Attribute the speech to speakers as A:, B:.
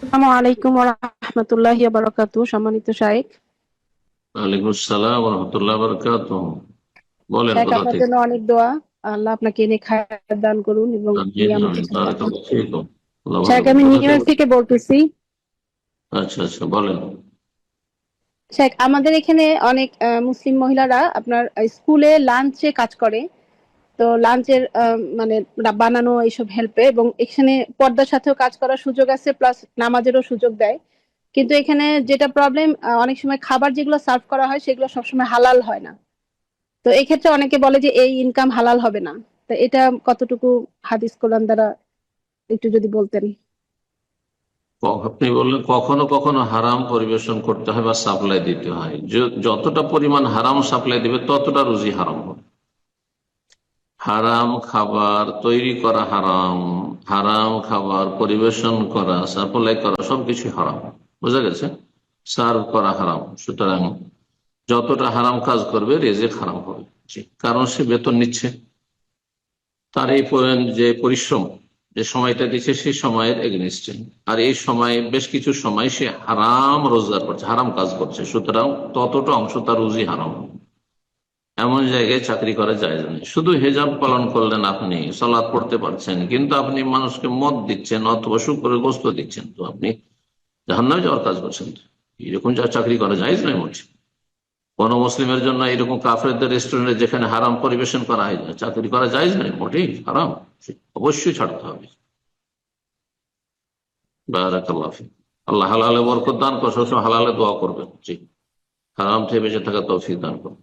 A: আসসালামু আলাইকুম ওয়া রাহমাতুল্লাহি ওয়া বারাকাতুহু। সম্মানিত শাইখ,
B: ওয়ালাইকুম আসসালাম রহমতুল্লাহ বরকাতুহ। বলেন
A: শাইখ
B: কোথা
A: আপনার
B: থেকে?
A: জন্য অনেক দোয়া। আল্লাহ আপনাকে নেক হায়াত দান করুন এবং
B: আমিন
A: নিয়ামতের
B: আমিন,
A: সাথে রাখুন।
B: বারাকাল্লাহু ফীকুম। আল্লাহ ভালো
A: শাইখ,
B: করুন।
A: আমি
B: কোথা
A: নিউ
B: থেকে
A: ইয়র্ক
B: বলছেন?
A: থেকে বলতেছি।
B: আচ্ছা আচ্ছা, বলেন।
A: শাইখ, আমাদের এখানে অনেক মুসলিম মহিলারা আপনার স্কুলে লাঞ্চে কাজ করে। তো লাঞ্চের মানে বানানো এইসব হেল্পে, এবং এখানে পর্দার সাথেও কাজ করার সুযোগ আছে, প্লাস নামাজেরও সুযোগ দেয়। কিন্তু এখানে যেটা প্রবলেম, অনেক সময় খাবার যেগুলো সার্ভ করা হয় সেগুলো সবসময় হালাল হয় না। তো এক্ষেত্রে অনেকে বলে যে এই ইনকাম হালাল হবে না। তো এটা কতটুকু হাদিস কোরআন দ্বারা একটু যদি বলতেন।
B: আপনি বললেন কখনো কখনো হারাম পরিবেশন করতে হয় বা সাপ্লাই দিতে হয়, যতটা পরিমাণ হারাম সাপ্লাই দিবে ততটা রুজি হারাম হবে। হারাম খাবার তৈরি করা হারাম, হারাম খাবার পরিবেশন করা, সাপ্লাই করা সবকিছু হারাম। বুঝা গেছে? সার্ভ করা হারাম। সুতরাং যতটা হারাম কাজ করবে রেজেক হারাম হবে। জি, কারণ সে বেতন নিচ্ছে। তার এই যে পরিশ্রম, যে সময়টা দিচ্ছে সেই সময়ের এগেনস্টে, আর এই সময় বেশ কিছু সময় সে হারাম রোজগার করছে, হারাম কাজ করছে, সুতরাং ততটা অংশ তার রুজি হারাম হবে। এমন জায়গায় চাকরি করা যায় না। শুধু হেজাব পালন করলেন, আপনি সালাত পড়তে পারছেন, কিন্তু আপনি মানুষকে মদ দিচ্ছেন অথবা শুকরের গোস্ত দিচ্ছেন, তো আপনি জাহান্নামে যাওয়ার কাজ করছেন। এরকম যা চাকরি করা যায় না বলছে। কোন মুসলিমের জন্য এরকম কাফেরদের রেস্টুরেন্টে যেখানে হারাম পরিবেশন করা হয় চাকরি করা যায় না, মোটেই হারাম। অবশ্যই ছাড়তে হবে। বারাকাল্লাহ ফিক। আল্লাহ হালালে বরকত দান করে, সবসময় হালালে দোয়া করবেন। জি, হারাম থেকে বেঁচে থাকা তৌফিক দান করুন।